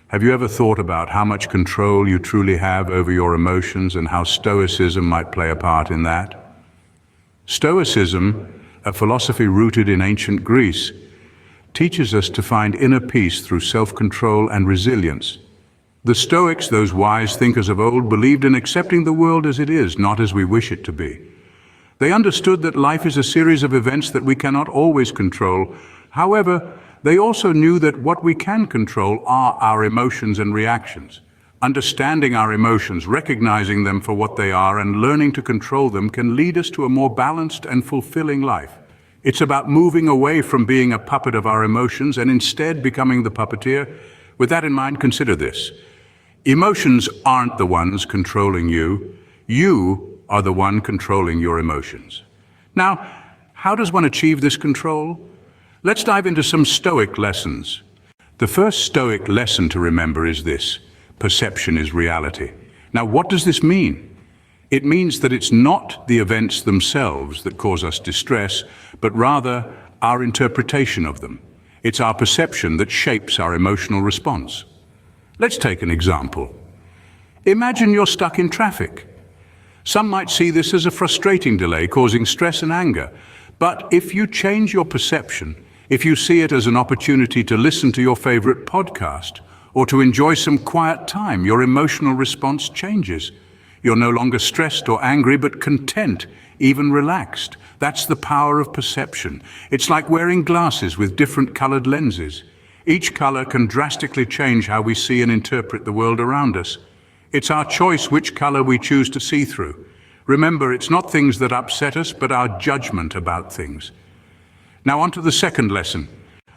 Have you ever thought about how much control you truly have over your emotions and how Stoicism might play a part in that? Stoicism, a philosophy rooted in ancient Greece, teaches us to find inner peace through self-control and resilience. The Stoics, those wise thinkers of old, believed in accepting the world as it is, not as we wish it to be. They understood that life is a series of events that we cannot always control. However, they also knew that what we can control are our emotions and reactions. Understanding our emotions, recognizing them for what they are, and learning to control them can lead us to a more balanced and fulfilling life. It's about moving away from being a puppet of our emotions and instead becoming the puppeteer. With that in mind, consider this. Emotions aren't the ones controlling you. You are the one controlling your emotions. Now, how does one achieve this control? Let's dive into some Stoic lessons. The first Stoic lesson to remember is this: perception is reality. Now, what does this mean? It means that it's not the events themselves that cause us distress, but rather our interpretation of them. It's our perception that shapes our emotional response. Let's take an example. Imagine you're stuck in traffic. Some might see this as a frustrating delay causing stress and anger. But if you change your perception, if you see it as an opportunity to listen to your favorite podcast or to enjoy some quiet time, your emotional response changes. You're no longer stressed or angry, but content, even relaxed. That's the power of perception. It's like wearing glasses with different colored lenses. Each color can drastically change how we see and interpret the world around us. It's our choice which color we choose to see through. Remember, it's not things that upset us, but our judgment about things. Now on to the second lesson.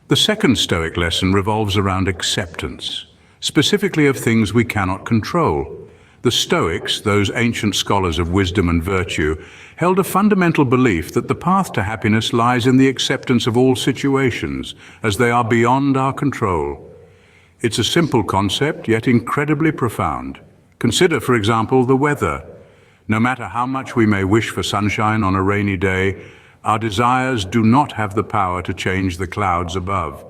The second Stoic lesson revolves around acceptance, specifically of things we cannot control. The Stoics, those ancient scholars of wisdom and virtue, held a fundamental belief that the path to happiness lies in the acceptance of all situations, as they are beyond our control. It's a simple concept, yet incredibly profound. Consider, for example, the weather. No matter how much we may wish for sunshine on a rainy day, our desires do not have the power to change the clouds above.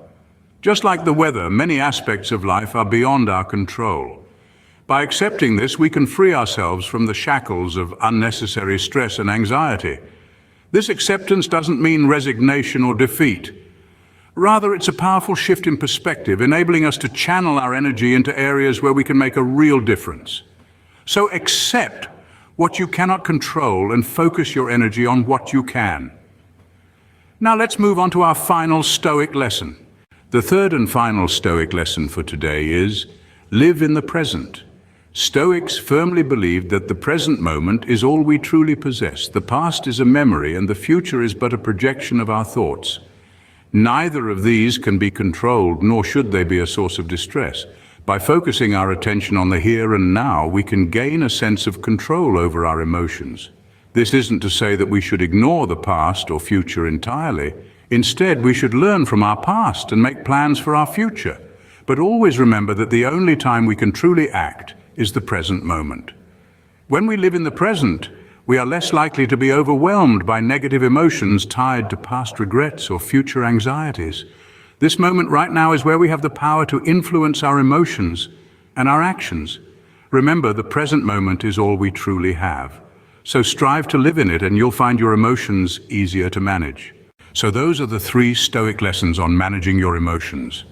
Just like the weather, many aspects of life are beyond our control. By accepting this, we can free ourselves from the shackles of unnecessary stress and anxiety. This acceptance doesn't mean resignation or defeat. Rather, it's a powerful shift in perspective, enabling us to channel our energy into areas where we can make a real difference. So accept what you cannot control and focus your energy on what you can. Now let's move on to our final Stoic lesson. The third and final Stoic lesson for today is live in the present. Stoics firmly believed that the present moment is all we truly possess. The past is a memory and the future is but a projection of our thoughts. Neither of these can be controlled, nor should they be a source of distress. By focusing our attention on the here and now, we can gain a sense of control over our emotions. This isn't to say that we should ignore the past or future entirely. Instead, we should learn from our past and make plans for our future. But always remember that the only time we can truly act is the present moment. When we live in the present, we are less likely to be overwhelmed by negative emotions tied to past regrets or future anxieties. This moment right now is where we have the power to influence our emotions and our actions. Remember, the present moment is all we truly have. So strive to live in it and you'll find your emotions easier to manage. So those are the three Stoic lessons on managing your emotions.